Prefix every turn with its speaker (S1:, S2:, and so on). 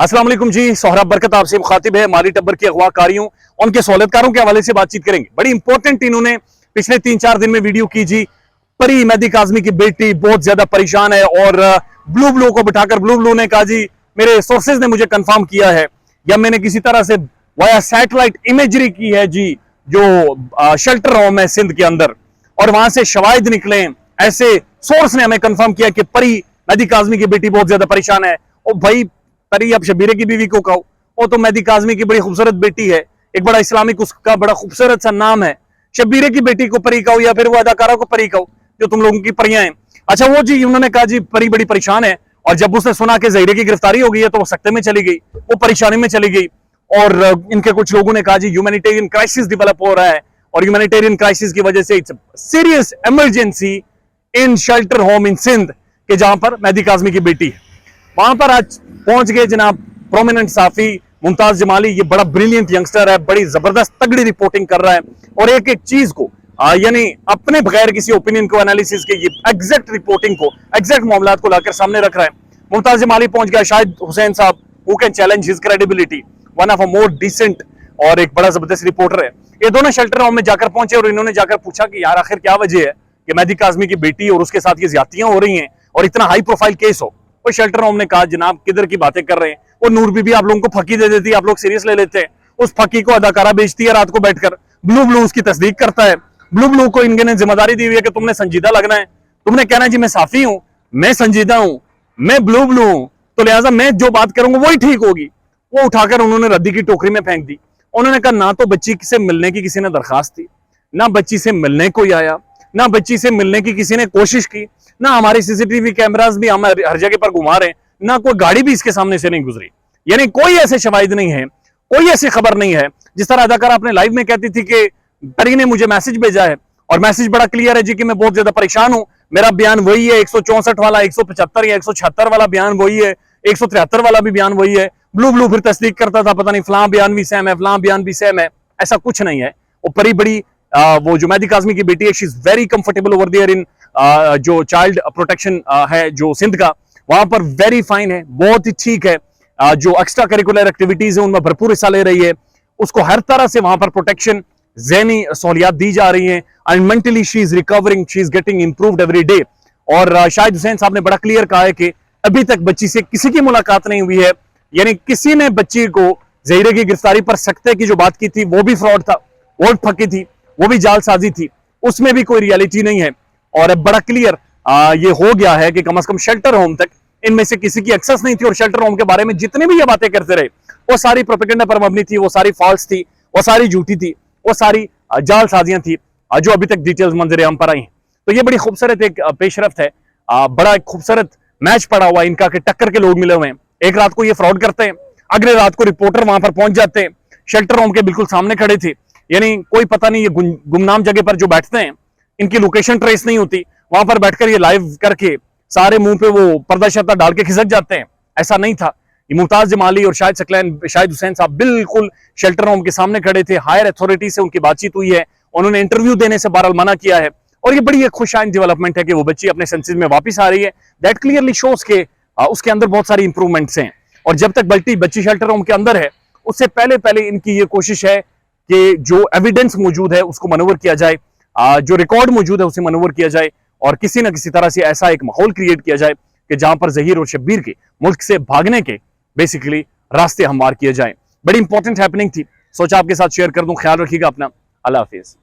S1: अस्सलाम वालेकुम जी। सोहराब बरकत आपसे मुखातिब है। माली टब्बर के अगवाकारियों, उनके सहूलतकारों के हवाले से बातचीत करेंगे। बड़ी इंपॉर्टेंट इन्होंने पिछले 3-4 दिन में वीडियो की जी। परी मेहदी काज़मी की बेटी बहुत ज्यादा परेशान है और ब्लू को बिठाकर ब्लू ने कहा जी, मेरे सोर्सेज ने मुझे कंफर्म किया है या मैंने किसी तरह से वाया सैटेलाइट इमेजरी की है जी, जो शेल्टर होम है सिंध के अंदर, और वहां से शवाहिद निकले। ऐसे सोर्स ने हमें कंफर्म किया कि परी मेहदी काज़मी की बेटी बहुत ज्यादा परेशान है। और भाई परी अब शबीरे की बीवी को कहो, वो तो मेहदी काज़मी की बड़ी खूबसूरत बेटी है, एक बड़ा इस्लामिक उसका बड़ा खूबसूरत सा नाम है। शबीरे की बेटी को परी कहो या फिर वो अदाकारा को परी कहो जो तुम लोगों की परियां हैं। अच्छा वो जी, उन्होंने कहा जी परी बड़ी परेशान है, और जब उसने सुना कि ज़हीरे की गिरफ्तारी हो गई है तो वो सख्ते में चली गई, वो परेशानी में चली गई। और इनके कुछ लोगों ने कहा जी ह्यूमैनिटेरियन क्राइसिस डेवलप हो रहा है, और ह्यूमैनिटेरियन क्राइसिस की वजह से it's serious emergency in shelter home in Sindh के जहां पर मेहदी काज़मी की बेटी है। वहां पर आज पहुंच गए जनाब प्रोमिनेंट साफी मुमताज जमाली। ये बड़ा ब्रिलियंट यंगस्टर है, बड़ी जबरदस्त तगड़ी रिपोर्टिंग कर रहा है और एक एक चीज को यानी अपने बगैर किसी ओपिनियन को एनालिसिस के ये एग्जैक्ट रिपोर्टिंग को, एग्जैक्ट मामलात को लाकर सामने रख रहा है। मुमताज जमाली पहुंच गया, Shahid Hussain sahab who can challenge his credibility, one of a more decent और एक बड़ा जबरदस्त रिपोर्टर है। ये दोनों शेल्टर होम में जाकर पहुंचे और इन्होंने जाकर पूछा कि यार आखिर क्या वजह है कि मेहदी काज़मी की बेटी और उसके साथ ये ज्यादतियां हो रही हैं और इतना हाई प्रोफाइल केस हो। वो शेल्टर होम ने कहा जनाब किधर की बातें कर रहे हैं, वो नूर बीबी आप लोगों को फकी दे देती है, आप लोग सीरियस ले लेते हैं। उस फकी को अदाकारा बेचती है रात को बैठकर, ब्लू उसकी तस्दीक करता है। ब्लू को इनके जिम्मेदारी दी हुई है कि तुमने संजीदा लगना है, तुमने कहना है जी मैं साफी हूं, मैं संजीदा हूं, मैं ब्लू हूं, तो लिहाजा मैं जो बात करूंगा वही ठीक होगी। वो उठाकर उन्होंने रद्दी की टोकरी में फेंक दी। उन्होंने कहा ना तो बच्ची से मिलने की किसी ने दरखास्त थी, ना बच्ची से मिलने कोई आया, ना बच्ची से मिलने की किसी ने कोशिश की, ना हमारे सीसीटीवी कैमरास भी हम हर जगह पर घुमा रहे हैं, ना कोई गाड़ी भी इसके सामने से नहीं गुजरी। यानी कोई ऐसे शवाहिद नहीं है, कोई ऐसी खबर नहीं है। जिस तरह अदाकारा अपने लाइव में कहती थी कि परी ने मुझे मैसेज भेजा है और मैसेज बड़ा क्लियर है जी कि मैं बहुत ज्यादा परेशान हूं, मेरा बयान वही है, 164 वाला, 175 या 176 वाला बयान वही है, 173 वाला भी बयान वही है। ब्लू फिर तस्दीक करता था, पता नहीं फलां बयान भी सेम है, फलां बयान भी सेम है। ऐसा कुछ नहीं है। वो परी बड़ी वो जो मेहदी काज़मी की बेटी है, she is very comfortable over there in जो चाइल्ड प्रोटेक्शन है जो सिंध का, वहां पर वेरी फाइन है, बहुत ही ठीक है। जो एक्स्ट्रा करिकुलर एक्टिविटीज है उनमें भरपूर हिस्सा ले रही है, उसको हर तरह से वहां पर प्रोटेक्शन, ज़हनी सहूलियात दी जा रही हैं, and mentally she is recovering, she is getting improved every day. और शाहिद हुसैन साहब ने बड़ा क्लियर कहा है कि अभी तक बच्ची से किसी की मुलाकात नहीं हुई है, यानी किसी ने बच्ची को ज़हीरे की गिरफ्तारी पर सख्ते की जो बात की थी वो भी फ्रॉड था, वो भी फकी थी, वो भी जालसाजी थी, उसमें भी कोई रियलिटी नहीं है। और अब बड़ा क्लियर ये हो गया है कि कम से कम शेल्टर होम तक इनमें से किसी की एक्सेस नहीं थी, और शेल्टर होम के बारे में जितने भी ये बातें करते रहे वो सारी प्रोपेगेंडा पर मबनी थी, वो सारी फॉल्स थी, वो सारी झूठी थी, वो सारी जालसाजियां थी जो अभी तक डिटेल्स मंजर आम पर आई हैं। तो ये बड़ी खूबसूरत एक पेशरफ्त है, बड़ा एक खूबसूरत मैच पड़ा हुआ इनका कि टक्कर के लोग मिले हुए हैं। एक रात को ये फ्रॉड करते हैं, अगले रात को रिपोर्टर वहां पर पहुंच जाते हैं, शेल्टर होम के बिल्कुल सामने खड़े थे। यानी कोई पता नहीं ये गुमनाम जगह पर जो बैठते हैं इनकी लोकेशन ट्रेस नहीं होती, वहां पर बैठकर ये लाइव करके सारे मुंह पे वो पर्दा शर्दा डाल के खिसक जाते हैं। ऐसा नहीं था। ये मुमताज जमाली और शाहिद हुसैन साहब बिल्कुल शेल्टर होम के सामने खड़े थे, हायर अथॉरिटी से उनकी बातचीत हुई है, उन्होंने इंटरव्यू देने से बहरहाल मना किया है, और ये बड़ी एक खुशाइन डेवलपमेंट है कि वो बच्ची अपने सेंसेस में वापस आ रही है। दैट क्लियरली शोज के उसके अंदर बहुत सारी इंप्रूवमेंट्स हैं। और जब तक बच्ची शेल्टर होम के अंदर है उससे पहले इनकी ये कोशिश है कि जो एविडेंस मौजूद है उसको मनोवर किया जाए, जो रिकॉर्ड मौजूद है उसे मनोवर किया जाए, और किसी न किसी तरह से ऐसा एक माहौल क्रिएट किया जाए कि जहां पर ज़हीर और शब्बीर के मुल्क से भागने के बेसिकली रास्ते हमवार किए जाएं। बड़ी इंपॉर्टेंट हैपनिंग थी, सोचा आपके साथ शेयर कर दूं। ख्याल रखिएगा अपना। अल्लाह हाफिज।